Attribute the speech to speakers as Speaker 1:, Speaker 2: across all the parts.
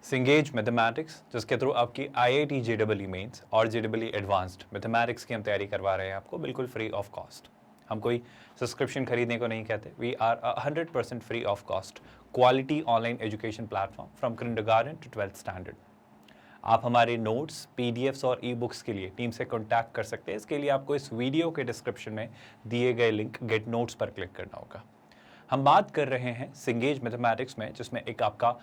Speaker 1: सिंगेज mathematics, जिसके through आपकी IIT JEE mains और JEE एडवांस्ड मैथमेटिक्स की हम तैयारी करवा रहे हैं आपको बिल्कुल फ्री ऑफ कॉस्ट। हम कोई सब्सक्रिप्शन खरीदने को नहीं कहते। We are 100% free of cost quality online education platform from kindergarten to 12th standard. आप हमारे नोट्स, PDFs और ई-बुक्स के लिए टीम से कॉन्टैक्ट कर सकते हैं। इसके लिए आपको इस वीडियो के डिस्क्रिप्शन में दिए गए लिंक गेट नोट्स पर क्लिक करना होगा। हम बात कर रहे हैं सिंगेज मैथमेटिक्स में, जिसमें एक आपका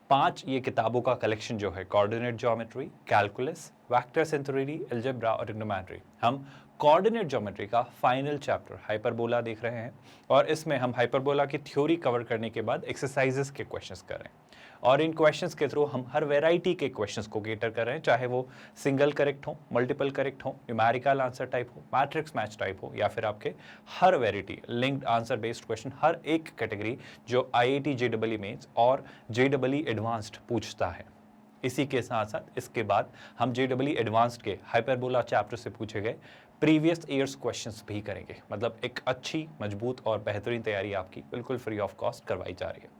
Speaker 1: 5 ये किताबों का कलेक्शन जो है, coordinate geometry, calculus, vector sense theory, algebra और ट्रिग्नोमेट्री। हम कोऑर्डिनेट ज्योमेट्री का फाइनल चैप्टर हाइपरबोला देख रहे हैं और इसमें हम हाइपरबोला की थ्योरी कवर करने के बाद एक्सरसाइजेस के क्वेश्चंस कर रहे हैं और इन क्वेश्चंस के थ्रू हम हर वैरायटी के क्वेश्चंस को केटर कर रहे हैं, चाहे वो सिंगल करेक्ट हो, मल्टीपल करेक्ट हो, न्यूमेरिकल आंसर टाइप हो, मैट्रिक्स मैच टाइप हो, या फिर आपके हर variety linked answer based question, हर एक कैटेगरी जो IIT JEE मेंस और JEE एडवांस्ड पूछता है। इसी के साथ साथ इसके बाद हम JEE एडवांस्ड के हाइपरबोला चैप्टर से पूछे गए प्रीवियस ईयर्स क्वेश्चंस भी करेंगे। मतलब एक अच्छी, मजबूत और बेहतरीन तैयारी आपकी बिल्कुल फ्री ऑफ कॉस्ट करवाई जा रही है।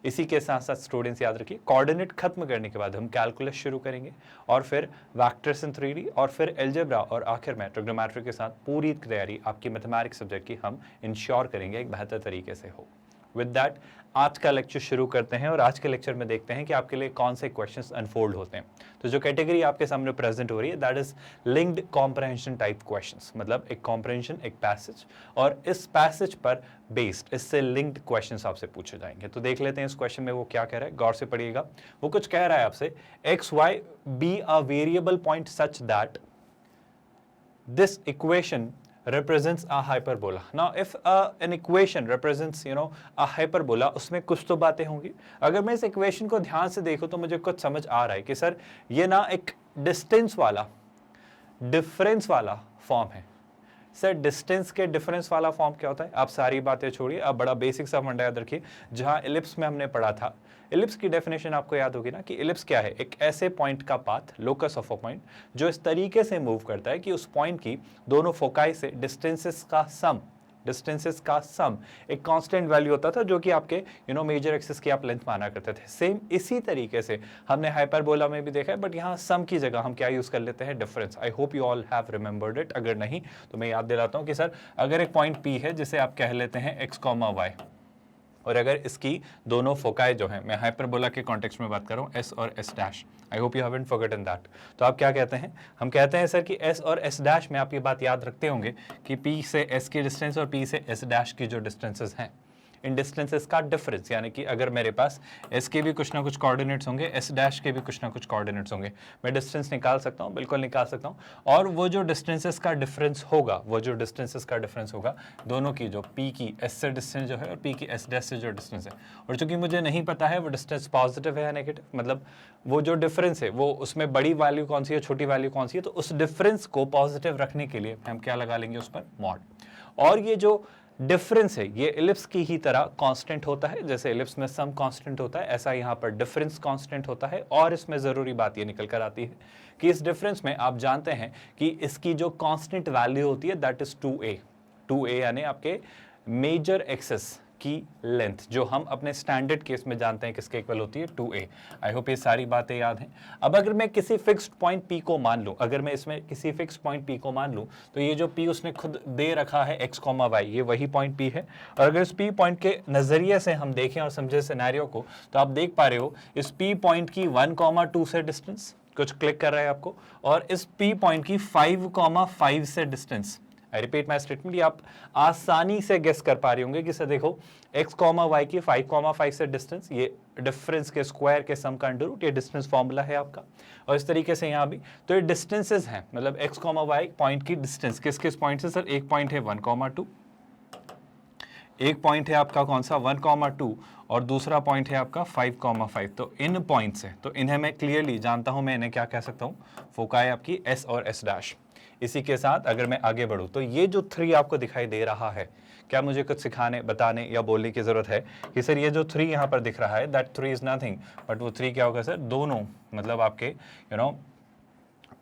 Speaker 1: इसी के साथ साथ स्टूडेंट्स याद रखिए, कोऑर्डिनेट खत्म करने के बाद हम कैलकुलस शुरू करेंगे और फिर वेक्टर सेंस थ्योरी और फिर अलजेब्रा और आखिर में ट्रिग्नोमेट्री के साथ पूरी तैयारी आपकी मैथमेटिक्स सब्जेक्ट की हम इंश्योर करेंगे एक बेहतर तरीके से हो। विद दैट आज का लेक्चर शुरू करते हैं और आज के लेक्चर में देखते हैं कि आपके लिए कौन से क्वेश्चंस अनफोल्ड होते हैं। तो जो कैटेगरी आपके सामने प्रेजेंट हो रही है that is linked comprehension type questions, मतलब एक कॉम्प्रहेंशन, एक पैसेज और इस पैसेज पर बेस्ड, इससे लिंक्ड क्वेश्चंस आपसे पूछे जाएंगे। तो देख लेते हैं इस क्वेश्चन में वो क्या कह रहा है, गौर से पढ़िएगा। वो कुछ कह रहा है आपसे, X Y be a variable point such that this equation represents a hyperbola. Now if an equation represents a hyperbola, उसमें कुछ तो बातें होंगी। अगर मैं इस इक्वेशन को ध्यान से देखूं तो मुझे कुछ समझ आ रहा है कि सर ये ना एक डिस्टेंस वाला, डिफरेंस वाला फॉर्म है। सर डिस्टेंस के डिफरेंस वाला फॉर्म क्या होता है? आप सारी बातें छोड़िए, आप बड़ा बेसिक सा फंडा याद रखिए। जहां इलिप्स में हमने पढ़ा था, इलिप्स की डेफिनेशन आपको याद होगी ना कि इलिप्स क्या है? एक ऐसे पॉइंट का path, locus of a point, जो इस तरीके से मूव करता है कि उस पॉइंट की दोनों फोकाई से डिस्टेंसेस का सम एक कांस्टेंट वैल्यू होता था, जो कि आपके मेजर एक्सिस की आप लेंथ माना करते थे। सेम इसी तरीके से हमने हाइपरबोला में भी देखा है, बट यहाँ सम की जगह हम क्या यूज कर लेते हैं? Difference. I hope you all have remembered it. अगर नहीं तो मैं याद दिलाता हूँ कि सर अगर एक पॉइंट P है जिसे आप कह लेते हैं x, y, और अगर इसकी दोनों फोकाई जो है, मैं हाइपरबोला के कॉन्टेक्स्ट में बात कर रहा हूँ, S और S dash, I hope you haven't forgotten that. तो आप क्या कहते हैं? हम कहते हैं सर कि S और S डैश में आप ये बात याद रखते होंगे कि P से S की डिस्टेंस और P से S डैश की जो डिस्टेंसेस हैं, इन डिस्टेंसेस का डिफरेंस, यानी कि अगर मेरे पास S के भी कुछ ना कुछ कोऑर्डिनेट्स होंगे, S डैश के भी कुछ ना कुछ कोऑर्डिनेट्स होंगे, मैं डिस्टेंस निकाल सकता हूँ, बिल्कुल निकाल सकता हूँ। और वो जो डिस्टेंसेस का डिफरेंस होगा, दोनों की जो P की S से डिस्टेंस जो है और P की S डैश से जो डिस्टेंस है, और चूंकि मुझे नहीं पता है वो डिस्टेंस पॉजिटिव है या नेगेटिव, मतलब वो जो डिफरेंस है वो उसमें बड़ी वैल्यू कौन सी है, छोटी वैल्यू कौन सी है, तो उस डिफरेंस को पॉजिटिव रखने के लिए हम क्या लगा लेंगे उस पर? मॉड। और ये जो डिफरेंस है ये इलिप्स की ही तरह कांस्टेंट होता है। जैसे इलिप्स में सम कांस्टेंट होता है, ऐसा यहाँ पर डिफरेंस कांस्टेंट होता है। और इसमें जरूरी बात ये निकल कर आती है कि इस डिफरेंस में आप जानते हैं कि इसकी जो कांस्टेंट वैल्यू होती है दैट इज 2a यानी आपके मेजर एक्सिस की लेंथ, जो हम अपने स्टैंडर्ड केस में जानते हैं किसके इक्वल होती है? 2a। आई होप ये सारी बातें याद हैं। अब अगर मैं किसी फिक्स्ड पॉइंट P को मान लूं, अगर मैं इसमें किसी फिक्स्ड पॉइंट P को मान लूं, तो ये जो P उसने खुद दे रखा है x, y, ये वही पॉइंट P है। और अगर इस P पॉइंट के नजरिए से हम देखें और समझे सिनेरियो को, तो आप देख पा रहे हो इस P पॉइंट की 1, 2 से डिस्टेंस कुछ क्लिक कर रहा है आपको, और इस P पॉइंट की 5, 5 से distance. I repeat my statement, ये आप आसानी से गेस कर पा रहे होंगे कि सर देखो x, y की 5, 5 से डिस्टेंस, ये डिफरेंस के स्क्वायर के सम का अंडर रूट, ये डिस्टेंस फॉर्मूला है आपका। और इस तरीके से यहाँ भी तो ये डिस्टेंसेस हैं, मतलब x, y पॉइंट की डिस्टेंस किस किस पॉइंट से? सर एक पॉइंट है 1, 2, एक पॉइंट है आपका कौन सा? 1, 2, और दूसरा पॉइंट है आपका 5, 5। तो इन पॉइंट से, तो इन्हें मैं क्लियरली जानता हूं, मैं इन्हें क्या कह सकता हूं? फोकाई आपकी S और S डैश। इसी के साथ अगर मैं आगे बढ़ूं तो ये जो 3 आपको दिखाई दे रहा है, क्या मुझे कुछ सिखाने, बताने या बोलने की जरूरत है कि सर ये जो 3 यहाँ पर दिख रहा है दैट 3 इज नथिंग बट वो 3 क्या होगा सर? दोनों, मतलब आपके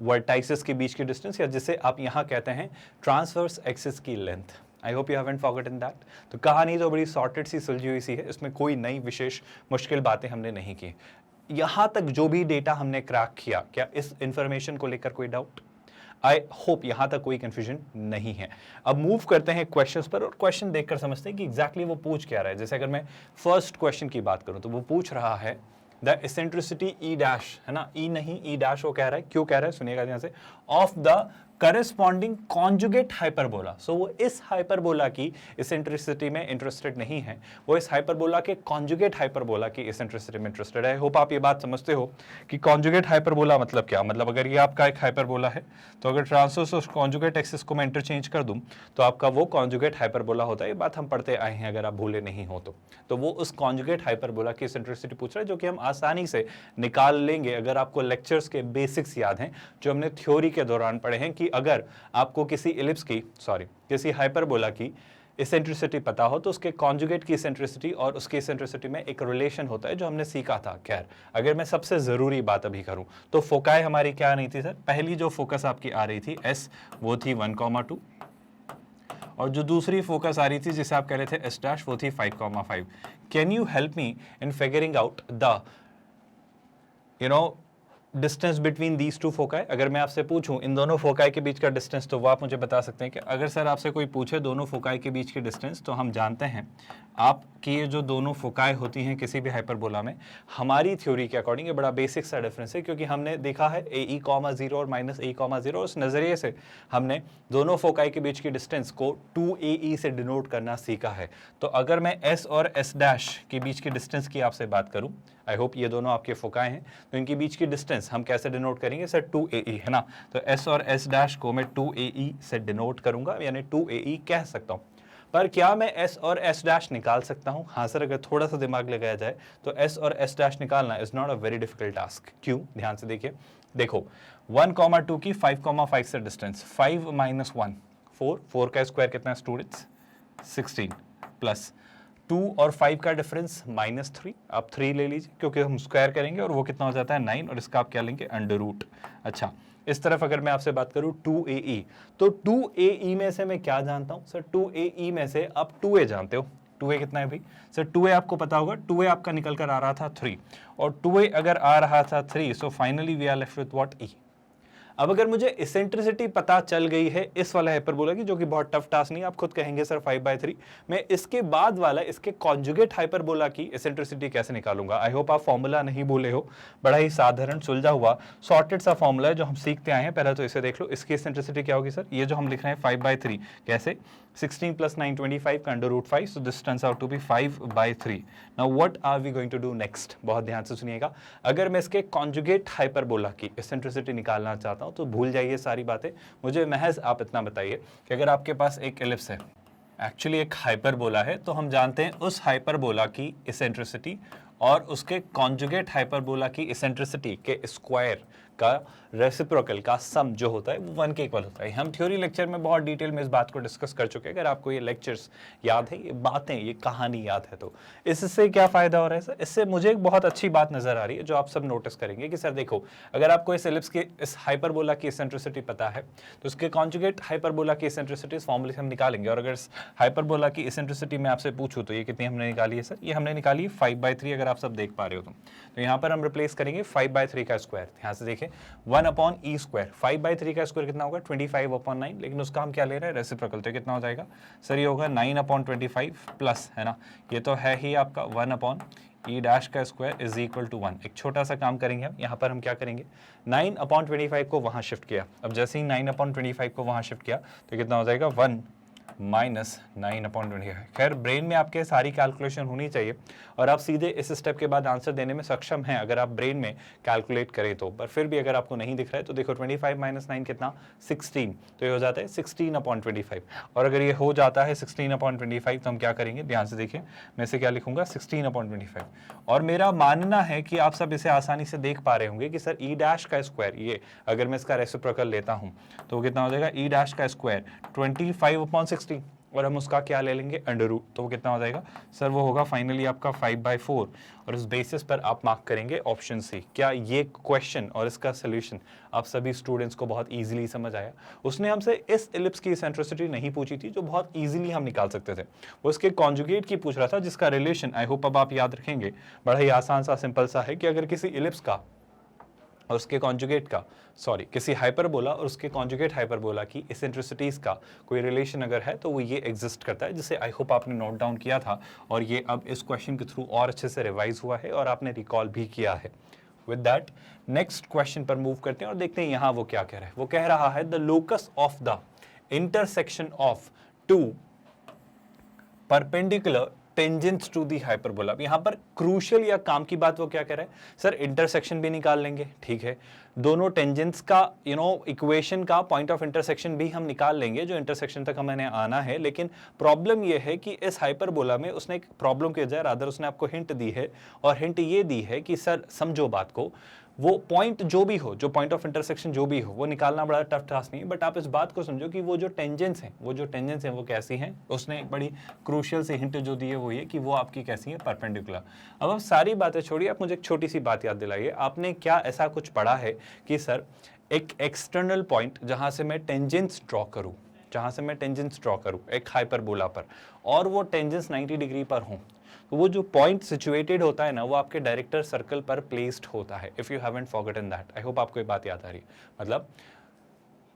Speaker 1: वर्टाइसेस के बीच की डिस्टेंस, या जिसे आप यहाँ कहते हैं ट्रांसवर्स एक्सिस की length. I hope you haven't forgotten that. तो कहानी तो बड़ी सॉर्टेड सी, सुलझी हुई सी है, इसमें कोई नई विशेष मुश्किल बातें हमने नहीं की। यहां तक जो भी डेटा हमने क्रैक किया, क्या इस इंफॉर्मेशन को लेकर कोई डाउट? आई होप यहां तक कोई कंफ्यूजन नहीं है। अब मूव करते हैं क्वेश्चंस पर और क्वेश्चन देखकर समझते हैं कि एग्जैक्टली वो पूछ क्या रहा है। जैसे अगर मैं फर्स्ट क्वेश्चन की बात करूं तो वो पूछ रहा है द इसेंट्रिसिटी ई डैश, है ना, ई नहीं ई डैश वो कह रहा है, क्यों कह रहा है सुनिएगा ध्यान से, of the corresponding conjugate hyperbola. So वो इस हाइपरबोला की इसेंट्रिसिटी में इंटरेस्टेड नहीं है, वो इस हाइपरबोला के कॉन्जुगेट हाइपरबोला की इसेंट्रिसिटी में इंटरेस्टेड है। होप आप ये बात समझते हो कि कॉन्जुगेट हाइपरबोला मतलब क्या, मतलब अगर ये आपका एक हाइपरबोला है तो अगर ट्रांसवर्स और कॉन्जुगेट एक्सिस को मैं इंटरचेंज कर दूं तो आपका वो कॉन्जुगेट हाइपरबोला होता है। ये बात हम पढ़ते आए हैं अगर आप भूले नहीं हो तो वो उस कॉन्जुगेट हाइपरबोला की इसेंट्रिसिटी पूछ रहा है, जो कि हम आसानी से निकाल लेंगे अगर आपको लेक्चर्स के बेसिक्स याद हैं जो हमने थ्योरी के दौरान पढ़े हैं, कि अगर आपको किसी इलिप्स की किसी हाइपरबोला की इसेंट्रिसिटी पता हो तो उसके कॉन्जुगेट की इसेंट्रिसिटी और उसकी इसेंट्रिसिटी में एक रिलेशन होता है जो हमने सीखा था। खैर अगर मैं सबसे जरूरी बात अभी करूं तो फोकाई हमारी क्या नहीं थी सर, पहली जो फोकस आपकी आ रही थी एस वो थी 1,2 और जो दूसरी फोकस आ रही थी जिसे आप कह रहे थे एस डैश वो थी 5,5। Can you help me in figuring out the distance between these two foci? अगर मैं आपसे पूछूं इन दोनों फोकाई के बीच का डिस्टेंस तो वो आप मुझे बता सकते हैं कि अगर सर आपसे कोई पूछे दोनों फोकाई के बीच की डिस्टेंस, तो हम जानते हैं आपकी ये जो दोनों फोकाई होती हैं किसी भी हाइपरबोला में, हमारी थ्योरी के अकॉर्डिंग ये बड़ा बेसिक सा डिफरेंस है, क्योंकि हमने देखा है AE,0 और -A,0, उस नजरिए से हमने दोनों फोकाई के बीच की डिस्टेंस को 2AE से डिनोट करना सीखा है। तो अगर मैं S और S डैश के बीच की डिस्टेंस की आपसे बात करूं, आई होप ये दोनों आपके फोकाई हैं, तो इनके बीच की डिस्टेंस हम कैसे डिनोट करेंगे सर, 2AE, है ना। तो S और S डैश को मैं 2AE से डिनोट करूंगा, यानी 2AE कह सकता हूं। पर क्या मैं S और S डैश निकाल सकता हूं? हाँ सर, अगर थोड़ा सा दिमाग लगाया जाए तो S और S डैश निकालना is not a very difficult task. क्यों? ध्यान से देखिए, देखो 1,2 की 5,5 से डिस्टेंस, 5 - 1 4, 4 का स्क्वायर कितना है स्टूडेंट्स, 16 प्लस 2 और 5 का डिफरेंस -3, आप 3 ले लीजिए क्योंकि हम स्क्वायर करेंगे और वो कितना हो जाता है 9, और इसका आप क्या लेंगे अंडर रूट। अच्छा, इस तरफ अगर मैं आपसे बात करूं 2AE, तो 2AE में से मैं क्या जानता हूं सर, 2AE में से आप 2A जानते हो। 2A कितना है भाई सर, 2A आपको पता होगा, 2A आपका निकल कर आ रहा था 3, और 2A अगर आ रहा था 3, so finally we are left with what, E। अब अगर मुझे इसेंट्रिसिटी पता चल गई है इस वाला हाइपरबोला की, जो कि बहुत टफ टास्क नहीं, आप खुद कहेंगे सर 5/3, मैं इसके बाद वाला इसके कॉन्जुगेट हाइपरबोला की इसेंट्रिसिटी कैसे निकालूंगा? आई होप आप फॉर्मूला नहीं भूले हो, बड़ा ही साधारण सुलझा हुआ सॉर्टेड सा फॉर्मूला है जो हम सीखते आए हैं। पहले तो इसे देख लो, इसकी इसेंट्रिसिटी क्या होगी सर, ये जो हम लिख रहे हैं 5/3, कैसे, 16 + 9 25 का under root 5, so this turns out to be 5/3। Now what are we going to do next, बहुत ध्यान से सुनिएगा। अगर मैं इसके कॉन्जुगेट हाइपरबोला की इसेंट्रिसिटी निकालना चाहता हूं तो भूल जाइए सारी बातें, मुझे महज आप इतना बताइए कि अगर आपके पास एक एलिप्स है, एक्चुअली एक हाइपरबोला है, तो हम जानते हैं उस हाइपरबोला की इसेंट्रिसिटी और उसके कॉन्जुगेट हाइपरबोला की इसेंट्रिसिटी के स्क्वायर का रेसिप्रोकल का सम जो होता है वो 1 के इक्वल होता है। हम थ्योरी लेक्चर में बहुत डिटेल में इस बात को डिस्कस कर चुके हैं। अगर आपको ये लेक्चर्स याद है, ये बातें, ये कहानी याद है, तो इससे क्या फायदा हो रहा है सर, इससे मुझे एक बहुत अच्छी बात नजर आ रही है जो आप सब नोटिस करेंगे कि सर देखो, अगर आपको इस एलिप्स के इस हाइपरबोला की इसेंट्रिसिटी पता है तो उसके कॉन्जुगेट हाइपरबोला की इसेंट्रिसिटी इस फॉर्मूले से हम निकालेंगे। और अगर इस हाइपरबोला की इसेंट्रिसिटी मैं आपसे पूछूं तो ये कितनी हमने निकाली है सर, ये हमने निकाली है 5/3, अगर आप सब देख पा रहे हो तो यहाँ पर हम रिप्लेस करेंगे 5/3 का स्क्वायर। ध्यान से देखें 1/E स्क्वायर, 5/3 का स्क्वायर कितना होगा 25/9, लेकिन उसका हम क्या ले रहे हैं रेसिप्रोकल, तो कितना हो जाएगा सर, ये होगा 9/25 प्लस, है ना, ये तो है ही आपका 1/E डैश का स्क्वायर इज इक्वल टू 1। एक छोटा सा काम करेंगे हम, यहाँ पर हम क्या करेंगे 9/25 को वहाँ शिफ्ट किया, अब जैसे ही 9/25 को वहाँ शिफ्ट किया तो कितना हो जाएगा 1 - 9/25। खैर ब्रेन में आपके सारी कैलकुलेशन होनी चाहिए और आप सीधे इस स्टेप के बाद आंसर देने में सक्षम हैं अगर आप ब्रेन में कैलकुलेट करें तो। पर फिर भी अगर आपको नहीं दिख रहा है तो देखो 25 - 9 कितना 16, तो ये हो जाता है 16/25। और अगर ये हो जाता है 16/25 तो हम क्या करेंगे, ध्यान से देखिए, मैं इसे क्या लिखूंगा 16/25। और मेरा मानना है कि आप सब इसे आसानी से देख पा रहे होंगे कि सर E डैश का स्क्वायर, ये अगर मैं इसका रेसिप्रोकल लेता हूं तो कितना हो जाएगा E डैश का स्क्वायर 25/16, और हम उसका क्या ले लेंगे अंडर रूट, तो वो कितना हो जाएगा सर, वो होगा फाइनली आपका 5/4 और इस बेसिस पर आप मार्क करेंगे ऑप्शन सी। क्या ये क्वेश्चन और इसका सोल्यूशन आप सभी स्टूडेंट्स को बहुत इजीली समझ आया? उसने हमसे इस इलिप्स की एसेंट्रिसिटी नहीं पूछी थी जो बहुत इजीली हम निकाल सकते थे, वो इसके कॉन्जुगेट की पूछ रहा था जिसका रिलेशन आई होप अब आप याद रखेंगे, बड़ा ही आसान सा सिंपल सा है कि अगर किसी इलिप्स का और उसके कॉन्जुगेट का, सॉरी किसी हाइपरबोला और उसके कॉन्जुगेट हाइपरबोला की एसेंट्रिसिटीज का कोई रिलेशन अगर है तो वो ये एग्जिस्ट करता है, जिसे आई होप आपने नोट डाउन किया था और ये अब इस क्वेश्चन के थ्रू और अच्छे से रिवाइज हुआ है और आपने रिकॉल भी किया है। विद दैट नेक्स्ट क्वेश्चन पर मूव करते हैं और देखते हैं यहाँ वो क्या कह रहा है। वो कह रहा है the locus of the intersection of two perpendicular tangents to the hyperbola. यहाँ पर क्रूशियल या काम की बात वो क्या कह रहा है सर, इंटरसेक्शन भी निकाल लेंगे, ठीक है, दोनों टेंजेंट्स का इक्वेशन का पॉइंट ऑफ इंटरसेक्शन भी हम निकाल लेंगे जो इंटरसेक्शन तक हमें आना है। लेकिन प्रॉब्लम ये है कि इस हाइपरबोला में उसने एक प्रॉब्लम की वजह रादर उसने आपको हिंट दी है और हिंट ये दी है कि सर समझो बात को, वो पॉइंट जो भी हो, जो पॉइंट ऑफ इंटरसेक्शन जो भी हो, वो निकालना बड़ा टफ टास्क नहीं है, बट आप इस बात को समझो कि वो जो टेंजेंट्स हैं वो कैसी हैं। उसने एक बड़ी क्रूशियल से हिंट जो दी है वो ये कि वो आपकी कैसी है, परपेंडिकुलर। अब आप सारी बातें छोड़िए, आप मुझे एक छोटी सी बात याद दिलाइए, आपने क्या ऐसा कुछ पढ़ा है कि सर एक एक्सटर्नल पॉइंट जहां से मैं टेंजेंट्स ड्रॉ करूं एक हाइपरबोला पर और वो टेंजेंट्स 90 डिग्री पर हों, तो वो जो पॉइंट सिचुएटेड होता है ना वो आपके डायरेक्टर सर्कल पर प्लेस्ड होता है। If you haven't forgotten that, I hope आपको ये बात याद आ रही है। मतलब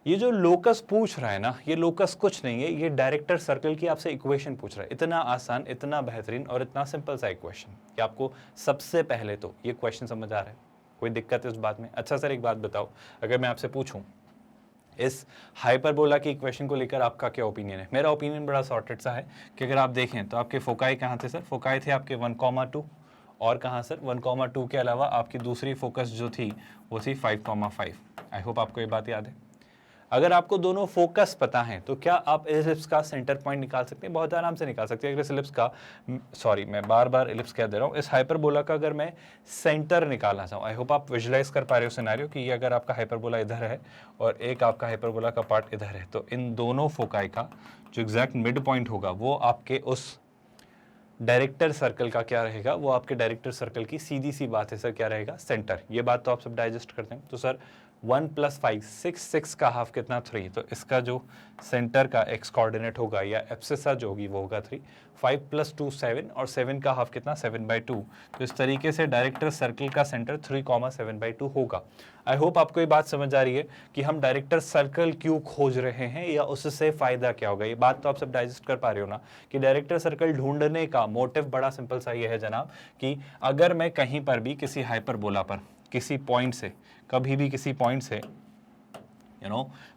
Speaker 1: ये जो लोकस पूछ रहा है ना, ये लोकस कुछ नहीं है, ये डायरेक्टर सर्कल की आपसे इक्वेशन पूछ रहा है। इतना आसान, इतना बेहतरीन और इतना सिंपल सा इक्वेशन कि आपको सबसे पहले तो ये क्वेश्चन समझ आ रहा है, कोई दिक्कत है उस बात में? अच्छा सर एक बात बताओ, अगर मैं आपसे पूछूं इस हाइपरबोला की इक्वेशन को लेकर आपका क्या ओपिनियन है? मेरा ओपिनियन बड़ा सॉर्टेड सा है कि अगर आप देखें तो आपके फोकाई कहाँ थे सर? फोकाई थे आपके 1,2 और कहाँ सर 1,2 के अलावा आपकी दूसरी फोकस जो थी वो थी 5,5। आई होप आपको ये बात याद है। अगर आपको दोनों फोकस पता है तो क्या आप इस इलिप्स का सेंटर पॉइंट निकाल सकते हैं? बहुत आराम से निकाल सकते हैं। अगर इस इलिप्स का, सॉरी मैं बार बार इलिप्स कह दे रहा हूँ, इस हाइपरबोला का अगर मैं सेंटर निकालना चाहूँ, आई होप आप विजुलाइज कर पा रहे हो सिनेरियो कि ये अगर आपका हाइपरबोला इधर है और एक आपका हाइपरबोला का पार्ट इधर है, तो इन दोनों फोकाई का जो एग्जैक्ट मिड पॉइंट होगा वो आपके उस डायरेक्टर सर्कल का क्या रहेगा, वो आपके डायरेक्टर सर्कल की सीधी सी बात है सर, क्या रहेगा, सेंटर। ये बात तो आप सब डाइजेस्ट करते हैं। तो सर 1 + 5 6, 6 का हाफ कितना 3, तो इसका जो सेंटर का एक्स कोऑर्डिनेट होगा या एब्सिसा जो होगी वो होगा 3, 5 + 2 7 और 7 का हाफ कितना 7/2। तो इस तरीके से डायरेक्टर सर्कल का सेंटर 3,7/2 होगा। आई होप आपको ये बात समझ आ रही है कि हम डायरेक्टर सर्कल क्यों खोज रहे हैं या उससे फायदा क्या होगा। ये बात तो आप सब डाइजेस्ट कर पा रहे हो ना कि डायरेक्टर सर्कल ढूंढने का मोटिव बड़ा सिंपल सा ये है जनाब कि अगर मैं कहीं पर भी किसी हाइपरबोला पर किसी पॉइंट से, कभी भी किसी पॉइंट से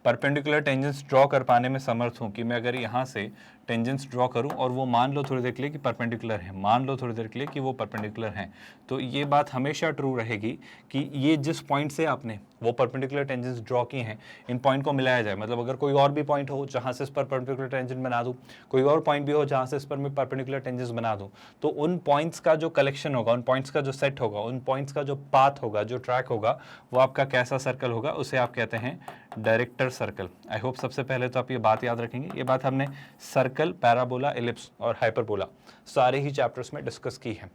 Speaker 1: परपेंडिकुलर टेंजेंट्स ड्रॉ कर पाने में समर्थ हूं, कि मैं अगर यहाँ से टेंजेंट्स ड्रॉ करूं और वो मान लो थोड़ी देर के लिए कि परपेंडिकुलर है, मान लो थोड़ी देर के लिए कि वो परपेंडिकुलर हैं, तो ये बात हमेशा ट्रू रहेगी कि ये जिस पॉइंट से आपने वो परपेंडिकुलर टेंजेंट्स ड्रॉ की हैं, इन पॉइंट को मिलाया जाए। मतलब अगर कोई और भी पॉइंट हो जहाँ से इस पर परपेंडिकुलर टेंजेंट बना दूँ, कोई और पॉइंट भी हो जहाँ से इस पर मैं परपेंडिकुलर टेंजेंट्स बना दूँ, तो उन पॉइंट्स का जो कलेक्शन होगा, उन पॉइंट्स का जो सेट होगा, उन पॉइंट्स का जो पाथ होगा, जो ट्रैक होगा, वो आपका कैसा सर्कल होगा, उसे आप कहते हैं डायरेक्टर सर्कल। आई होप सबसे पहले तो आप ये बात याद रखेंगे। ये बात हमने सर्कल, पैराबोला, एलिप्स और हाइपरबोला सारे ही चैप्टर्स में डिस्कस की है।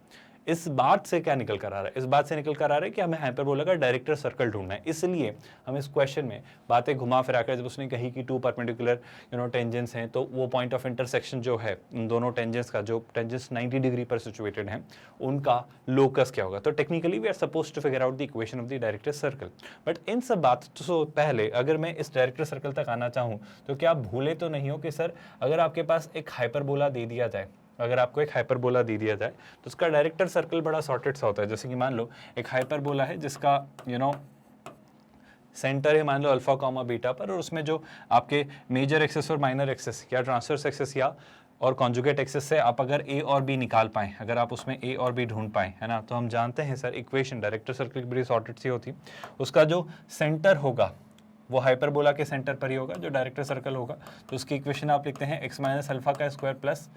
Speaker 1: इस बात से क्या निकल कर आ रहा है? इस बात से निकल कर आ रहा है कि हमें हाइपरबोला का डायरेक्टर सर्कल ढूंढना है। इसलिए हम इस क्वेश्चन में बातें घुमा फिरा कर, जब उसने कही कि 2 परपेंडिकुलर टेंजेंट्स हैं, तो वो पॉइंट ऑफ इंटरसेक्शन जो है उन दोनों टेंजेंट्स का, जो टेंजेंट्स 90 डिग्री पर सिचुएटेड हैं, उनका लोकस क्या होगा। तो technically we are supposed to figure out the equation of the director circle. But in सब बात से पहले अगर मैं इस डायरेक्टर सर्कल तक आना चाहूँ तो क्या आप भूले तो नहीं हो कि सर अगर आपके पास एक हाइपरबोला दे दिया जाए, अगर आपको एक हाइपरबोला दे दिया जाए तो उसका डायरेक्टर सर्कल बड़ा सॉर्टेड सा होता है। जैसे कि मान लो एक हाइपरबोला है जिसका सेंटर है मान लो अल्फा कॉमा बीटा पर, और उसमें जो आपके मेजर एक्सेस और माइनर एक्सेस या ट्रांसवर्स एक्सेस या और कॉन्जुगेट एक्सेस से आप अगर ए और बी निकाल पाएँ, अगर आप उसमें ए और बी ढूंढ पाएँ, है ना, तो हम जानते हैं सर इक्वेशन डायरेक्टर सर्कल की बड़ी सॉर्टेड सी होती। उसका जो सेंटर होगा वो हाइपरबोला के सेंटर पर ही होगा, जो डायरेक्टर सर्कल होगा। तो उसकी इक्वेशन आप लिखते हैं x - अल्फा का स्क्वायर प्लस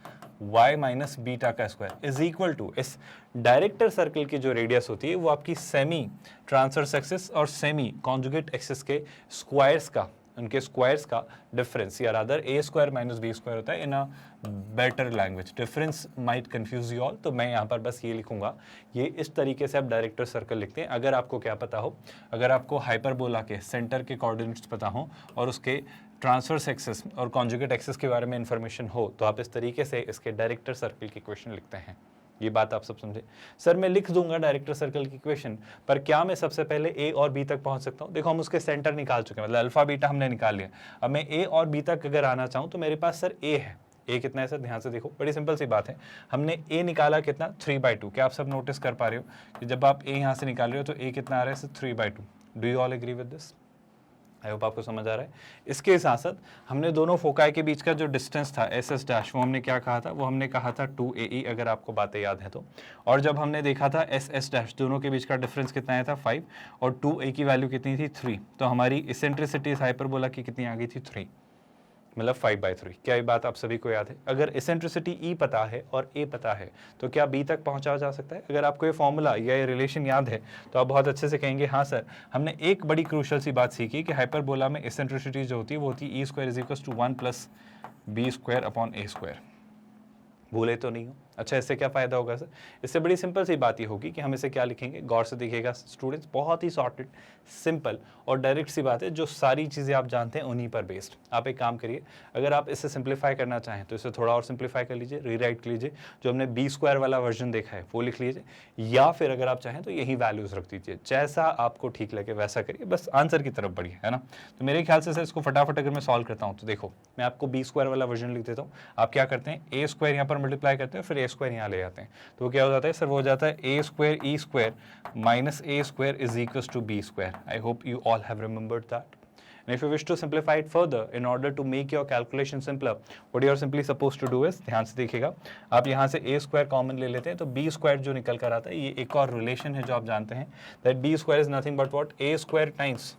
Speaker 1: y - बीटा का स्क्वायर इज इक्वल टू, इस डायरेक्टर सर्कल की जो रेडियस होती है वो आपकी सेमी ट्रांसवर्स एक्सिस और सेमी कॉन्जुगेट एक्सिस के स्क्वायर्स का उनके स्क्वायर्स का डिफरेंस या rather a square minus b square होता है in a better language. Difference might confuse you all, तो मैं यहाँ पर बस ये लिखूंगा, ये इस तरीके से आप डायरेक्टर सर्कल लिखते हैं। अगर आपको क्या पता हो, अगर आपको हाइपरबोला के सेंटर के कोऑर्डिनेट्स पता हो और उसके ट्रांसवर्स एक्सिस और कॉन्जुगेट एक्सिस के बारे में इंफॉर्मेशन हो, तो आप इस तरीके से इसके डायरेक्टर सर्कल की इक्वेशन लिखते हैं। ये बात आप सब समझे। सर मैं लिख दूंगा डायरेक्टर सर्कल की इक्वेशन, पर क्या मैं सबसे पहले ए और बी तक पहुंच सकता हूं? देखो हम उसके सेंटर निकाल चुके हैं, मतलब अल्फा बीटा हमने निकाल लिया। अब मैं ए और बी तक अगर आना चाहूं तो मेरे पास सर ए है। ए कितना है सर? ध्यान से देखो, बड़ी सिंपल सी बात है। हमने ए निकाला कितना? 3/2। क्या आप सब नोटिस कर पा रहे हो कि जब आप ए यहाँ से निकाल रहे हो तो ए कितना आ रहा है sir? 3/2। Do you all agree with this? I hope आपको समझ आ रहा है। इसके साथ साथ हमने दोनों फोकाई के बीच का जो डिस्टेंस था एस एस डैश, वो हमने क्या कहा था? वो हमने कहा था 2AE, अगर आपको बातें याद है तो। और जब हमने देखा था एस एस डैश, दोनों के बीच का डिफरेंस कितना आया था? 5, और 2A की वैल्यू कितनी थी? 3। तो हमारी इसेंट्रिसिटी हाइपरबोला की कितनी आ गई थी? 3, मतलब 5/3। क्या ये बात आप सभी को याद है? अगर इसेंट्रिसिटी E पता है और A पता है तो क्या B तक पहुंचा जा सकता है? अगर आपको ये फॉर्मूला या ये रिलेशन याद है तो आप बहुत अच्छे से कहेंगे हाँ सर, हमने एक बड़ी क्रूशल सी बात सीखी कि हाइपरबोला में इसेंट्रिसिटी जो होती है वो होती है E² = 1 + B² / A²। भूले तो नहीं हो? अच्छा, इससे क्या फ़ायदा होगा सर? इससे बड़ी सिंपल सी बात ये होगी कि हम इसे क्या लिखेंगे, गौर से देखिएगा स्टूडेंट्स, बहुत ही सॉर्टेड, सिंपल और डायरेक्ट सी बात है, जो सारी चीज़ें आप जानते हैं उन्हीं पर बेस्ड। आप एक काम करिए, अगर आप इसे सिंप्लीफाई करना चाहें तो इसे थोड़ा और सिंप्लीफाई कर लीजिए, रीराइट कर लीजिए, जो हमने B² वाला वर्जन देखा है वो लिख लीजिए, या फिर अगर आप चाहें तो यही वैल्यूज़ रख दीजिए। जैसा आपको ठीक लगे वैसा करिए, बस आंसर की तरफ बढ़िए, है ना। तो मेरे ख्याल से सर इसको फटाफट अगर मैं सॉल्व करता हूँ तो देखो, मैं आपको B² वाला वर्जन लिख देता हूँ। आप क्या करते हैं, A² यहाँ पर मल्टीप्लाई करते हैं, फिर A² यहाँ ले जाते हैं, तो क्या हो जाता है सर? वो हो जाता है A² E² - A² = B²। I hope you all have remembered that. And if you wish to simplify it further, in order to make your calculation simpler, what you are simply supposed to do is, ध्यान से देखिएगा, आप यहाँ से A² common ले लेते हैं तो B² जो निकल कर आता है, ये एक और रिलेशन है जो आप जानते हैं, that B² is nothing but what? A² times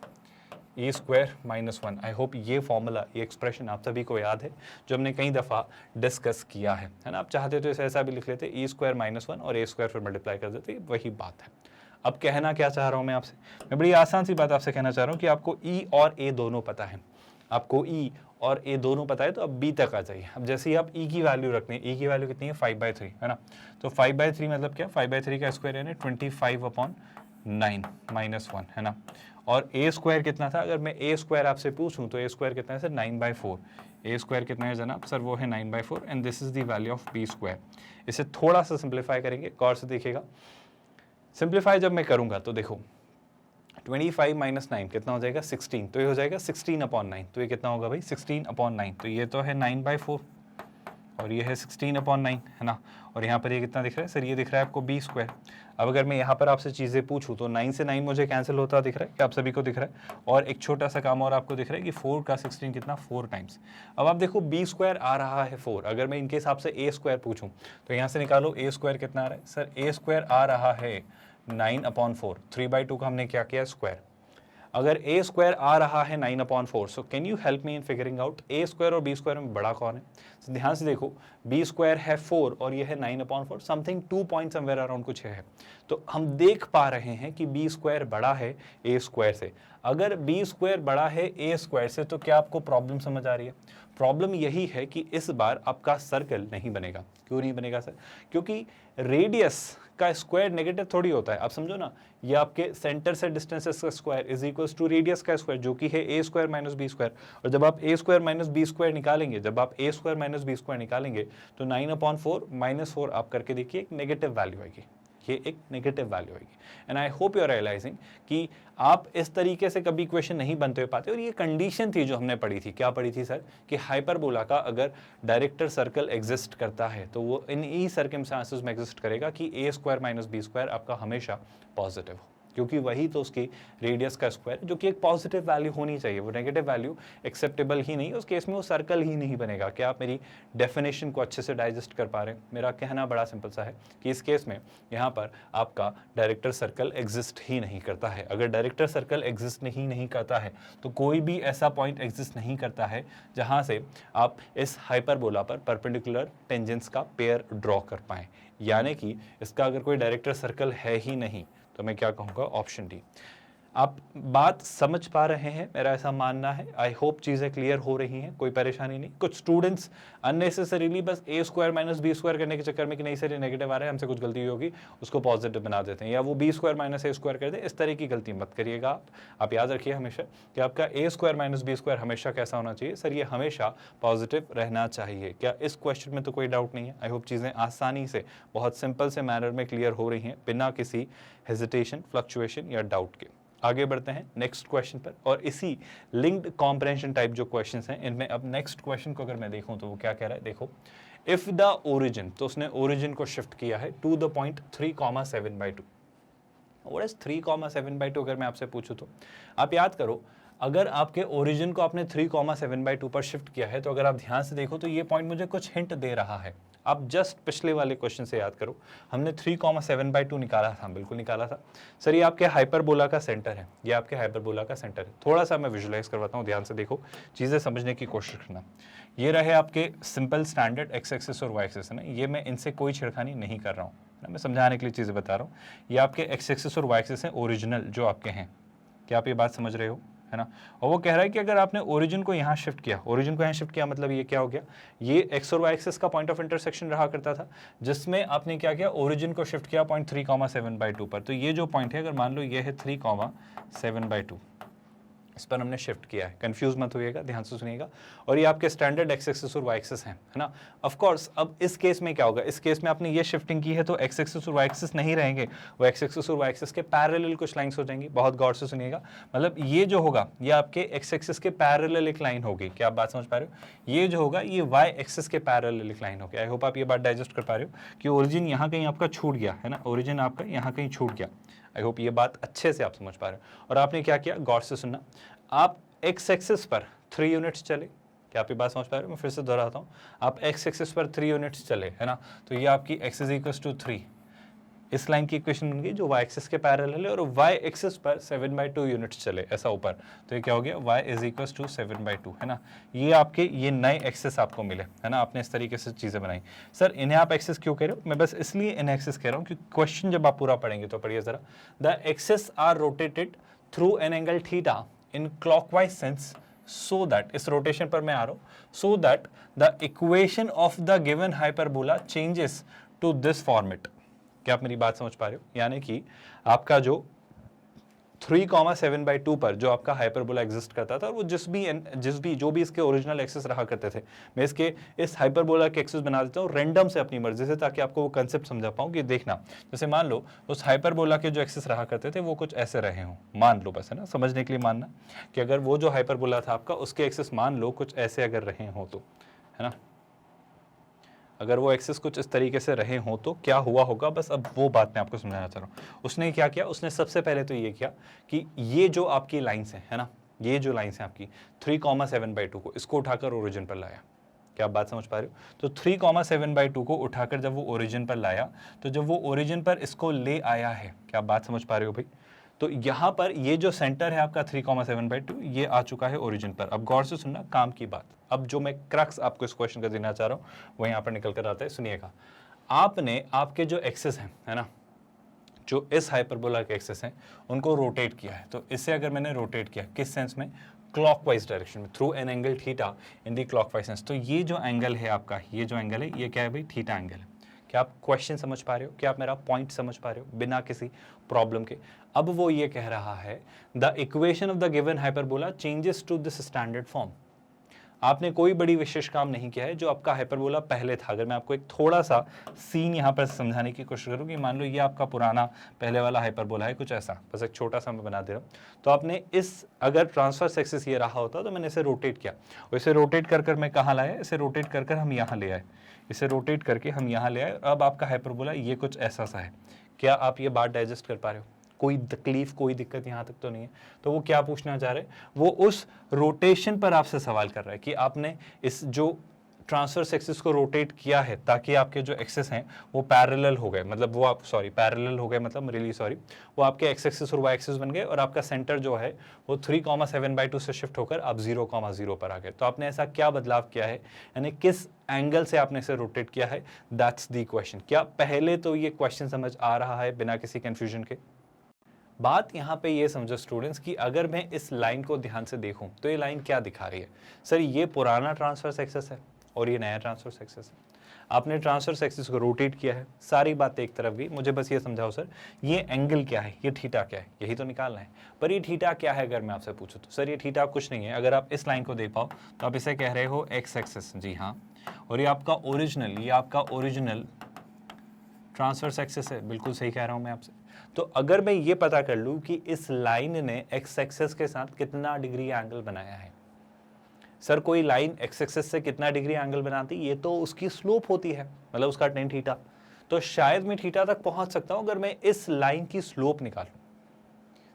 Speaker 1: E² - 1। I hope ये फॉर्मूला, ये एक्सप्रेशन आप सभी को याद है, जो हमने कई दफ़ा डिस्कस किया है ना। आप चाहते तो इसे ऐसा भी लिख लेते, E² - 1 और A² फिर मल्टीप्लाई कर देते, वही बात है। अब कहना क्या चाह रहा हूँ मैं आपसे, मैं बड़ी आसान सी बात आपसे कहना चाह रहा हूँ कि आपको E और A दोनों पता है। आपको E और A दोनों पता है, तो अब B तक आ जाइए। अब जैसे ही आप E की वैल्यू रखते हैं, E की वैल्यू कितनी है? 5/3, है ना। तो 5/3 मतलब क्या? 5/3 का स्क्वायर यानी 25/9 - 1, है ना। और A² कितना था? अगर मैं A² आपसे पूछूं तो A² कितना है सर? 9/4। A² कितना है जनाब? सर वो है 9/4, and this is the value of B²। इसे थोड़ा सा सिंप्लीफाई करेंगे, गौर से देखिएगा। सिंप्लीफाई जब मैं करूंगा तो देखो, 25 - 9 कितना हो जाएगा? 16। तो ये हो जाएगा 16/9। तो ये कितना होगा भाई? 16/9। तो ये तो है 9/4 और ये है 16/9, है ना। और यहाँ पर ये कितना दिख रहा है सर? ये दिख रहा है आपको B²। अब अगर मैं यहाँ पर आपसे चीज़ें पूछूं तो 9 से 9 मुझे कैंसिल होता दिख रहा है, क्या आप सभी को दिख रहा है? और एक छोटा सा काम और आपको दिख रहा है कि 4 का 16 कितना? 4 टाइम्स। अब आप देखो B² आ रहा है 4, अगर मैं इनके हिसाब से A² पूछूं तो यहाँ से निकालो A² कितना आ रहा है सर? A² आ रहा है 9/4। 3/2 का हमने क्या किया? स्क्वायर। अगर A² आ रहा है 9/4, so can you help me in figuring out A² और B² में बड़ा कौन है? so, ध्यान से देखो, B² है 4 और ये है 9/4, समथिंग 2 पॉइंट समवेयर अराउंड कुछ है। तो हम देख पा रहे हैं कि B² बड़ा है A² से। अगर B² बड़ा है A² से तो क्या आपको प्रॉब्लम समझ आ रही है? प्रॉब्लम यही है कि इस बार आपका सर्कल नहीं बनेगा। क्यों नहीं बनेगा सर? क्योंकि रेडियस का स्क्वायर नेगेटिव थोड़ी होता है, आप समझो ना। ये आपके सेंटर से डिस्टेंस का square is equals to radius का स्क्वायर, जो कि है A² - B²। और जब आप A² - B² निकालेंगे, जब आप A² - B² निकालेंगे तो 9/4 - 4 आप करके देखिए, एक नेगेटिव वैल्यू आएगी, ये एक नेगेटिव वैल्यू आएगी। And I hope you are realising कि आप इस तरीके से कभी इक्वेशन नहीं बनते हुए पाते। और ये कंडीशन थी जो हमने पढ़ी थी, क्या पढ़ी थी सर? कि हाइपरबोला का अगर डायरेक्टर सर्कल एग्जिस्ट करता है तो वो इन ई सर्कमस्टांसेस में एग्जिस्ट करेगा कि A² - B² आपका हमेशा पॉजिटिव हो, क्योंकि वही तो उसकी रेडियस का स्क्वायर, जो कि एक पॉजिटिव वैल्यू होनी चाहिए। वो नेगेटिव वैल्यू एक्सेप्टेबल ही नहीं, उस केस में वो सर्कल ही नहीं बनेगा। क्या आप मेरी डेफिनेशन को अच्छे से डाइजेस्ट कर पा रहे हैं? मेरा कहना बड़ा सिंपल सा है कि इस केस में यहाँ पर आपका डायरेक्टर सर्कल एग्जिस्ट ही नहीं करता है। अगर डायरेक्टर सर्कल एग्जिस्ट नहीं करता है तो कोई भी ऐसा पॉइंट एग्जिस्ट नहीं करता है जहाँ से आप इस हाइपरबोला पर परपेंडिकुलर टेंजेंट्स का पेयर ड्रॉ कर पाएँ। यानी कि इसका अगर कोई डायरेक्टर सर्कल है ही नहीं तो मैं क्या कहूँगा? Option D. आप बात समझ पा रहे हैं, मेरा ऐसा मानना है। आई होप चीज़ें क्लियर हो रही हैं, कोई परेशानी नहीं। कुछ स्टूडेंट्स अननेसेसरीली बस ए स्क्वायर माइनस बी स्क्वायर करने के चक्कर में कि नहीं सर ये नेगेटिव आ रहा है, हमसे कुछ गलती हुई होगी, उसको पॉजिटिव बना देते हैं, या वो बी स्क्वायर माइनस ए स्क्वायर कर दे। इस तरह की गलती मत करिएगा आप याद रखिए हमेशा कि आपका ए स्क्वायर माइनस बी स्क्वायर हमेशा कैसा होना चाहिए सर, ये हमेशा पॉजिटिव रहना चाहिए। क्या इस क्वेश्चन में तो कोई डाउट नहीं है? आई होप चीज़ें आसानी से बहुत सिंपल से मैनर में क्लियर हो रही हैं बिना किसी हेजिटेशन, फ्लक्चुएशन या डाउट के। आगे बढ़ते हैं नेक्स्ट क्वेश्चन पर, और इसी लिंक्ड कॉम्प्रहेंशन टाइप जो क्वेश्चंस हैं इनमें अब नेक्स्ट क्वेश्चन को अगर मैं देखूं तो वो क्या कह रहा है, देखो इफ द ओरिजिन, तो उसने ओरिजिन को शिफ्ट किया है to the point 3,7/2। What is 3,7/2? अगर मैं आपसे पूछूं तो आप याद करो, अगर आपके ओरिजिन को आपने 3,7/2 पर शिफ्ट किया है तो अगर आप ध्यान से देखो तो ये पॉइंट मुझे कुछ हिंट दे रहा है। आप जस्ट पिछले वाले क्वेश्चन से याद करो, हमने 3,7/2 निकाला था, बिल्कुल निकाला था सर। ये आपके हाइपरबोला का सेंटर है, ये आपके हाइपरबोला का सेंटर है। थोड़ा सा मैं विजुलाइज करवाता हूँ, ध्यान से देखो, चीज़ें समझने की कोशिश करना। ये रहे आपके सिंपल स्टैंडर्ड एक्स एक्सिस और वाई एक्सिस है ना, ये मैं इनसे कोई छिड़खानी नहीं कर रहा हूँ, मैं समझाने के लिए चीज़ें बता रहा हूँ। ये आपके एक्स एक्सिस और वाई एक्सिस हैं ओरिजिनल जो आपके हैं, क्या आप ये बात समझ रहे हो, है ना। और वो कह रहा है कि अगर आपने ओरिजिन को यहाँ शिफ्ट किया, ओरिजिन को यहाँ शिफ्ट किया मतलब ये क्या हो गया, ये एक्स और वाई एक्सिस का पॉइंट ऑफ इंटरसेक्शन रहा करता था, जिसमें आपने क्या किया, ओरिजिन को शिफ्ट किया पॉइंट 3,7/2 पर। तो ये जो पॉइंट है, अगर मान लो ये है 3,7/2, इस पर हमने शिफ्ट किया है। कंफ्यूज मत होइएगा, ध्यान से सुनिएगा। और ये आपके स्टैंडर्ड एक्स एक्सिस और वाई एक्सिस हैं, है ना। ऑफ कोर्स अब इस केस में क्या होगा, इस केस में आपने ये शिफ्टिंग की है तो एक्स एक्सिस और वाई एक्सिस नहीं रहेंगे, वो एक्स एक्सिस और वाई एक्सिस के पैरेलल कुछ लाइंस हो जाएंगी। बहुत गौर से सुनिएगा, मतलब ये जो होगा ये आपके एक्स एक्सिस के पैरेलल एक लाइन होगी। क्या आप बात समझ पा रहे हो? ये जो होगा ये वाई एक्सिस के पैरेलल एक लाइन होगी। आई होप आप ये बात डाइजेस्ट कर पा रहे हो कि ओरिजिन यहाँ कहीं आपका छूट गया है ना, ओरिजिन आपका यहाँ कहीं छूट गया। आई होप ये बात अच्छे से आप समझ पा रहे हो। और आपने क्या किया, गौर से सुनना, आप एक्स एक्सिस पर 3 यूनिट्स चले। क्या आप ये बात समझ पा रहे हो? मैं फिर से दोहराता हूँ, आप एक्स एक्सिस पर 3 यूनिट्स चले, है ना, तो ये आपकी x इज इक्वल टू 3, इस लाइन की इक्वेशन बन गई जो y एक्सिस के पैरेलल है, और y एक्सिस पर 7/2 यूनिट्स चले ऐसा ऊपर, तो ये क्या हो गया, y इज इक्वल टू 7/2, है ना। ये आपके ये नए एक्सिस आपको मिले, है ना, आपने इस तरीके से चीज़ें बनाई। सर इन्हें आप एक्सिस क्यों कह रहे हो? मैं बस इसलिए इन्हें एक्सिस कह रहा हूँ कि क्वेश्चन जब आप पूरा पढ़ेंगे तो पढ़िए जरा, the axis are rotated through an angle theta in clockwise sense so that, इस रोटेशन पर मैं आ रहा हूं, so that the equation of the given hyperbola changes to this format। क्या आप मेरी बात समझ पा रहे हो? यानी कि आपका जो 3,7/2 पर जो आपका हाइपरबोला एग्जिस्ट करता था, और वो जो भी इसके ओरिजिनल एक्सिस रहा करते थे, मैं इसके इस हाइपरबोला के एक्सिस बना देता हूँ रैंडम से अपनी मर्जी से, ताकि आपको वो कंसेप्ट समझा पाऊँ कि देखना, जैसे मान लो उस हाइपरबोला के जो एक्सिस रहा करते थे वो कुछ ऐसे रहे हों, मान लो, बस है ना, समझने के लिए मानना कि अगर वो जो हाइपरबोला था आपका उसके एक्सिस मान लो कुछ ऐसे अगर रहे हों तो, है ना, अगर वो एक्सिस कुछ इस तरीके से रहे हों तो क्या हुआ होगा, बस अब वो बात मैं आपको समझाना चाह रहा हूँ। उसने क्या किया, उसने सबसे पहले तो ये किया कि ये जो आपकी लाइंस हैं, है ना, ये जो लाइंस हैं आपकी 3,7/2 को, इसको उठाकर ओरिजिन पर लाया। क्या आप बात समझ पा रहे हो? तो 3,7/2 को उठाकर जब वो ओरिजिन पर लाया, तो जब वो ओरिजिन पर इसको ले आया है, क्या आप बात समझ पा रहे हो भाई? तो यहाँ पर ये जो सेंटर है आपका 3,7/2, ये आ चुका है ओरिजिन पर। अब गौर से सुनना काम की बात, अब जो मैं क्रक्स आपको इस क्वेश्चन का देना चाह रहा हूँ वो यहाँ पर निकल कर आता है, सुनिएगा। आपने आपके जो एक्सिस हैं, है ना, जो इस हाइपरबोला के एक्सिस हैं उनको रोटेट किया है। तो इससे अगर मैंने रोटेट किया, किस सेंस में, क्लॉकवाइज डायरेक्शन में, through an angle theta in the clockwise sense, तो ये जो एंगल है आपका, ये जो एंगल है ये क्या है भाई, थीटा एंगल है। क्या आप क्वेश्चन समझ पा रहे हो? क्या आप मेरा पॉइंट समझ पा रहे हो बिना किसी प्रॉब्लम के? अब वो ये कह रहा है the equation of the given hyperbola changes to this standard form. आपने कोई बड़ी विशेष काम नहीं किया है, जो आपका हाइपरबोला पहले था। अगर मैं आपको एक थोड़ा सा सीन यहाँ पर समझाने की कोशिश करूँ कि मान लो ये आपका पुराना पहले वाला हाइपरबोला है, कुछ ऐसा, बस एक छोटा सा मैं बना दे रहा हूँ। तो आपने इस, अगर ट्रांसफर एक्सिस ये रहा होता तो मैंने इसे रोटेट किया, और इसे रोटेट कर मैं कहाँ लाया, इसे रोटेट कर हम यहाँ ले आए, इसे रोटेट करके हम यहाँ ले आए। अब आपका हाइपरबोला ये कुछ ऐसा सा है। क्या आप ये बात डाइजेस्ट कर पा रहे हो? कोई तकलीफ, कोई दिक्कत यहाँ तक तो नहीं है? तो वो क्या पूछना चाह रहे हैं, वो उस रोटेशन पर आपसे सवाल कर रहा है कि आपने इस जो ट्रांसवर्स एक्सिस को रोटेट किया है ताकि आपके जो एक्सिस हैं वो पैरेलल हो गए, मतलब वो आप पैरेलल हो गए, मतलब रियली सॉरी, वो आपके एक्स एक्सिस और वाई एक्सिस बन गए, और आपका सेंटर जो है वो 3,7/2 से शिफ्ट होकर आप 0,0 पर आ गए। तो आपने ऐसा क्या बदलाव किया है, यानी किस एंगल से आपने इसे रोटेट किया है, दैट्स द क्वेश्चन। क्या पहले तो ये क्वेश्चन समझ आ रहा है बिना किसी कंफ्यूजन के? बात यहाँ पे ये समझो स्टूडेंट्स कि अगर मैं इस लाइन को ध्यान से देखूं तो ये लाइन क्या दिखा रही है? सर ये पुराना ट्रांसवर्स एक्सिस है और ये नया ट्रांसवर्स एक्सिस है। आपने ट्रांसवर्स एक्सिस को रोटेट किया है, सारी बातें एक तरफ गई। मुझे बस ये समझाओ सर ये एंगल क्या है, ये थीटा क्या है, यही तो निकालना है। पर ये थीटा क्या है अगर मैं आपसे पूछूं तो सर ये थीटा कुछ नहीं है। अगर आप इस लाइन को देख पाओ तो आप इसे कह रहे हो एक्स एक्सिस, जी हाँ, और ये आपका ओरिजिनल ट्रांसवर्स एक्सिस है। बिल्कुल सही कह रहा हूं मैं आपसे। तो अगर मैं ये पता कर लूं कि इस लाइन ने एक्स एक्सिस के साथ कितना डिग्री एंगल बनाया है, सर कोई लाइन एक्स एक्सिस से कितना डिग्री एंगल बनाती, ये तो उसकी स्लोप होती है, मतलब उसका टेन थीटा। तो शायद मैं थीटा तक पहुंच सकता हूं अगर मैं इस लाइन की स्लोप निकालूं।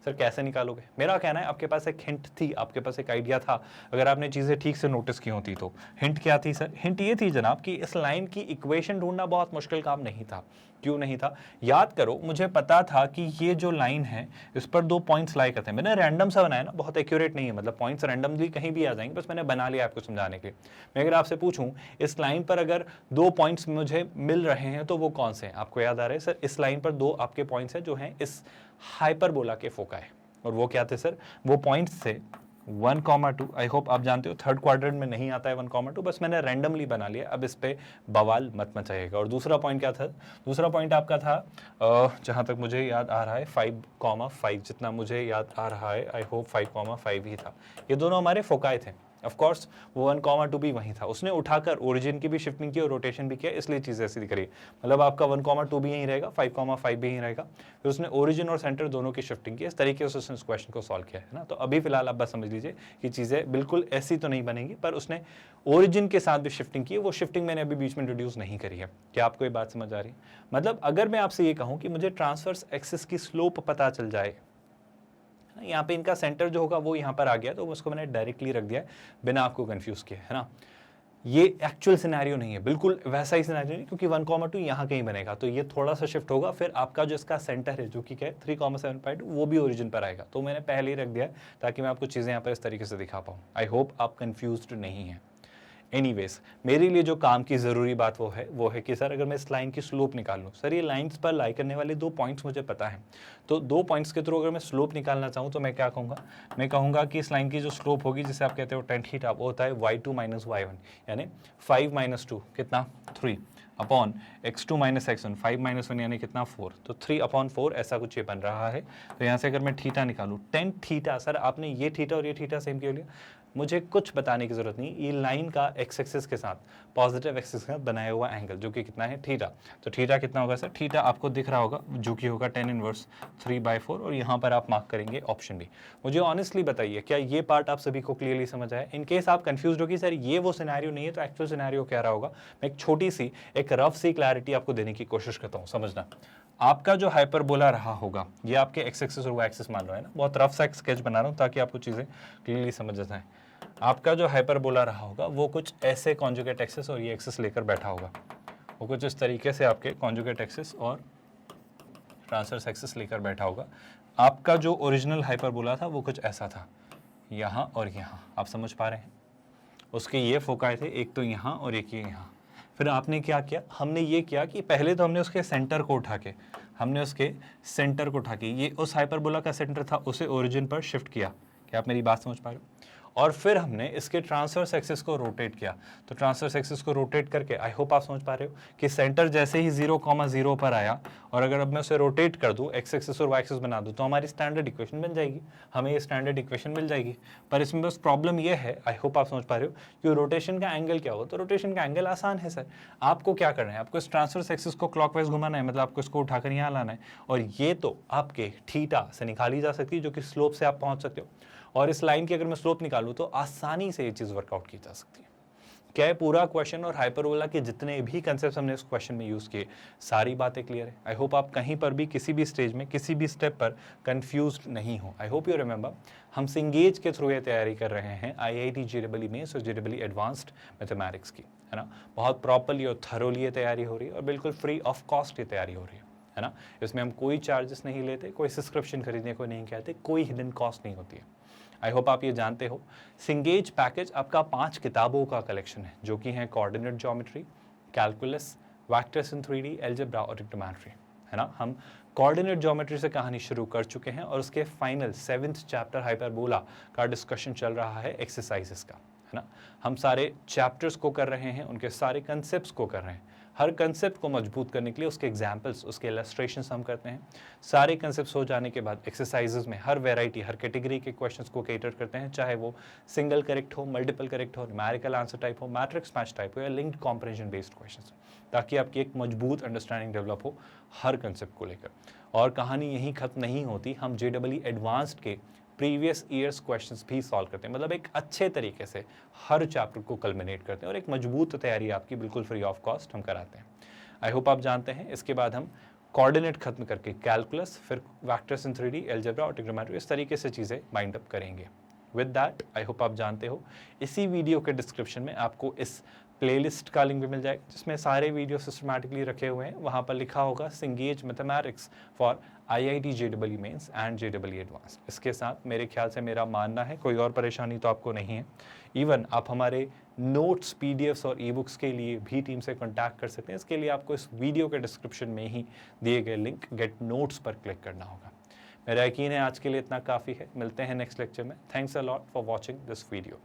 Speaker 1: सर कैसे निकालोगे? मेरा कहना है आपके पास एक हिंट थी, आपके पास एक आइडिया था, अगर आपने चीज़ें ठीक से नोटिस की होती तो। हिंट क्या थी सर? हिंट ये थी जनाब कि इस लाइन की इक्वेशन ढूंढना बहुत मुश्किल काम नहीं था। क्यों नहीं था? याद करो, मुझे पता था कि ये जो लाइन है इस पर 2 पॉइंट्स लाई करते हैं। मैंने रैंडम सा बनाया ना, बहुत एक्यूरेट नहीं है, मतलब पॉइंट्स रैंडमली कहीं भी आ जाएंगे, बस मैंने बना लिया आपको समझाने के लिए। मैं अगर आपसे पूछूं इस लाइन पर अगर 2 पॉइंट्स मुझे मिल रहे हैं तो वो कौन से हैं? आपको याद आ रहे हैं सर? इस लाइन पर 2 आपके पॉइंट्स हैं जो हैं इस हाइपरबोला के फोकाई, और वो क्या थे सर? वो पॉइंट्स थे 1,2। आई होप आप जानते हो थर्ड क्वाड्रेंट में नहीं आता है 1,2, बस मैंने रैंडमली बना लिया। अब इस पे बवाल मत मचाइएगा। और दूसरा पॉइंट क्या था? दूसरा पॉइंट आपका था जहां तक मुझे याद आ रहा है 5,5, जितना मुझे याद आ रहा है, आई होप 5,5 ही था। ये दोनों हमारे फोकाई थे। ऑफ कोर्स वो 1,2 भी वहीं था। उसने उठाकर ओरिजिन की भी शिफ्टिंग की और रोटेशन भी किया, इसलिए चीज़ ऐसी दिख रही है। मतलब आपका 1,2 भी यहीं रहेगा, 5,5 भी यहीं रहेगा। फिर उसने ओरिजिन और सेंटर दोनों की शिफ्टिंग की। इस तरीके से उसने इस क्वेश्चन को सॉल्व किया है ना। तो अभी फिलहाल आप बस समझ लीजिए कि चीज़ें बिल्कुल ऐसी तो नहीं बनेंगी, पर उसने ओरिजिन के साथ भी शिफ्टिंग की है। वो शिफ्टिंग मैंने अभी बीच में इंट्रोड्यूस नहीं करी है। क्या आपको ये बात समझ आ रही है? मतलब अगर मैं आपसे ये कहूँ कि मुझे ट्रांसवर्स एक्सिस की स्लोप पता चल जाए, यहाँ पे इनका सेंटर जो होगा वो यहाँ पर आ गया, तो उसको मैंने डायरेक्टली रख दिया है बिना आपको कंफ्यूज किए, है ना। ये एक्चुअल सिनेरियो नहीं है, बिल्कुल वैसा ही सिनेरियो नहीं, क्योंकि 1,2 यहाँ कहीं बनेगा, तो ये थोड़ा सा शिफ्ट होगा। फिर आपका जो इसका सेंटर है जो कि क्या है 3,7.2, वो भी ओरिजिन पर आएगा। तो मैंने पहले ही रख दिया है ताकि मैं आपको चीज़ें यहाँ पर इस तरीके से दिखा पाऊँ। आई होप आप कन्फ्यूज नहीं हैं। एनीवेज, मेरे लिए जो काम की ज़रूरी बात वो है कि सर अगर मैं इस लाइन की स्लोप निकाल लूँ, सर ये लाइंस पर लाई करने वाले 2 पॉइंट्स मुझे पता है, तो 2 पॉइंट्स के थ्रू अगर मैं स्लोप निकालना चाहूँ तो मैं क्या कहूँगा? मैं कहूँगा कि इस लाइन की जो स्लोप होगी, जिसे आप कहते हो टेन थीटा, वो होता है y2 माइनस y1, यानी 5 माइनस 2 कितना 3 upon x2 minus x1, 5 minus 1 यानी कितना 4, तो 3/4 ऐसा कुछ ये बन रहा है। तो यहाँ से अगर मैं थीटा निकालूँ, टेन थीटा, सर आपने ये थीटा और ये थीटा सेम क्यों लिया? मुझे कुछ बताने की जरूरत नहीं, ये लाइन का एक्स एक्सिस के साथ पॉजिटिव एक्सिस के साथ बनाया हुआ एंगल जो कि कितना है थीटा। तो थीटा कितना होगा सर? थीटा आपको दिख रहा होगा जो कि होगा 10 इनवर्स 3/4, और यहाँ पर आप मार्क करेंगे ऑप्शन बी। मुझे ऑनेस्टली बताइए क्या ये पार्ट आप सभी को क्लियरली समझ आया? इन केस आप कंफ्यूज हो कि सर ये वो सिनेरियो नहीं है तो एक्चुअल सिनेरियो क्या रहा होगा, मैं एक छोटी सी एक रफ सी क्लैरिटी आपको देने की कोशिश करता हूँ। समझना, आपका जो हाइपरबोला रहा होगा, ये आपके एक्स एक्सिस और वाई एक्सिस मान लो, है ना। बहुत रफ सा स्केच बना रहा हूँ ताकि आपको चीज़ें क्लियरली समझ जाए। आपका जो हाइपरबोला रहा होगा वो कुछ ऐसे कॉन्जुगेट एक्सिस और ये एक्सिस लेकर बैठा होगा, वो कुछ इस तरीके से आपके कॉन्जुगेट एक्सिस और ट्रांसवर्स एक्सिस लेकर बैठा होगा। आपका जो ओरिजिनल हाइपरबोला था वो कुछ ऐसा था, यहाँ और यहाँ, आप समझ पा रहे हैं? उसके ये फोकाई थे, एक तो यहाँ और एक ये यहाँ। फिर आपने क्या किया? हमने ये किया कि पहले तो हमने उसके सेंटर को उठा के ये उस हाइपरबोला का सेंटर था, उसे ओरिजिन पर शिफ्ट किया। क्या आप मेरी बात समझ पा रहे हो? और फिर हमने इसके ट्रांसवर्स एक्सिस को रोटेट किया। तो ट्रांसवर्स एक्सिस को रोटेट करके, आई होप आप समझ पा रहे हो कि सेंटर जैसे ही 0,0 पर आया, और अगर अब मैं उसे रोटेट कर दूं, एक्स एक्सिस और वाई एक्सिस बना दूं, तो हमारी स्टैंडर्ड इक्वेशन बन जाएगी, हमें ये स्टैंडर्ड इक्वेशन मिल जाएगी। पर इसमें बस प्रॉब्लम ये है, आई होप आप समझ पा रहे हो, कि रोटेशन का एंगल क्या हो। तो रोटेशन का एंगल आसान है सर, आपको क्या करना है, आपको इस ट्रांसवर्स एक्सिस को क्लॉकवाइज घुमाना है, मतलब आपको इसको उठाकर यहाँ लाना है, और ये तो आपके थीटा से निकाली जा सकती है, जो कि स्लोप से आप पहुंच सकते हो। और इस लाइन की अगर मैं स्लोप निकालूं तो आसानी से ये चीज़ वर्कआउट की जा सकती है। क्या है पूरा क्वेश्चन और हाइपरबोला के जितने भी कंसेप्ट हमने इस क्वेश्चन में यूज़ किए, सारी बातें क्लियर है? आई होप आप कहीं पर भी किसी भी स्टेज में किसी भी स्टेप पर कंफ्यूज्ड नहीं हो। आई होप यू रिमेंबर, हम सिंगेज के थ्रू ये तैयारी कर रहे हैं IIT JEE मेंस और JEE एडवांस्ड मैथमेटिक्स की, है ना। बहुत प्रॉपरली और थरोली ये तैयारी हो रही है और बिल्कुल फ्री ऑफ कॉस्ट ये तैयारी हो रही है ना। इसमें हम कोई चार्जेस नहीं लेते, कोई सब्सक्रिप्शन खरीदने को नहीं कहते, कोई हिडन कॉस्ट नहीं होती है। आई होप आप ये जानते हो। सिंगेज पैकेज आपका 5 किताबों का कलेक्शन है, जो कि हैं coordinate geometry, calculus, vectors in 3D, algebra और ट्रिग्नोमेट्री, है ना। हम कोऑर्डिनेट ज्योमेट्री से कहानी शुरू कर चुके हैं और उसके फाइनल 7th चैप्टर हाइपरबोला का डिस्कशन चल रहा है एक्सरसाइजेस का, है ना। हम सारे चैप्टर्स को कर रहे हैं, उनके सारे कंसेप्ट्स को कर रहे हैं। हर कंसेप्ट को मजबूत करने के लिए उसके एग्जाम्पल्स, उसके इलस्ट्रेशंस हम करते हैं। सारे कंसेप्ट्स हो जाने के बाद एक्सरसाइजेस में हर वैरायटी, हर कैटेगरी के क्वेश्चंस को कैटर करते हैं, चाहे वो सिंगल करेक्ट हो, मल्टीपल करेक्ट हो, न्यूमेरिकल आंसर टाइप हो, मैट्रिक्स मैच टाइप हो या लिंक्ड कॉम्प्रिहेंशन बेस्ड क्वेश्चंस, ताकि आपकी एक मजबूत अंडरस्टैंडिंग डेवलप हो हर कंसेप्ट को लेकर। और कहानी यहीं खत्म नहीं होती, हम JEE एडवांस्ड के प्रीवियस ईयर्स क्वेश्चंस भी सॉल्व करते हैं, मतलब एक अच्छे तरीके से हर चैप्टर को कल्मिनेट करते हैं और एक मजबूत तैयारी आपकी बिल्कुल फ्री ऑफ कॉस्ट हम कराते हैं। आई होप आप जानते हैं। इसके बाद हम कोऑर्डिनेट खत्म करके कैलकुलस, फिर वेक्टर्स इन 3D, अलजेब्रा और ट्रिग्नोमेट्री, इस तरीके से चीज़ें माइंड अप करेंगे। विद दैट आई होप आप जानते हो, इसी वीडियो के डिस्क्रिप्शन में आपको इस प्लेलिस्ट का लिंक भी मिल जाएगा, जिसमें सारे वीडियो सिस्टमैटिकली रखे हुए हैं। वहाँ पर लिखा होगा Cengage mathematics for IIT JEE mains and JEE advanced. इसके साथ मेरे ख्याल से मेरा मानना है कोई और परेशानी तो आपको नहीं है। इवन आप हमारे नोट्स, PDFs और ई-बुक्स के लिए भी टीम से कॉन्टैक्ट कर सकते हैं। इसके लिए आपको इस वीडियो के डिस्क्रिप्शन में ही दिए गए लिंक गेट नोट्स पर क्लिक करना होगा। मेरा यकीन है आज के लिए इतना काफ़ी है। मिलते हैं नेक्स्ट लेक्चर में। Thanks a lot for watching this video.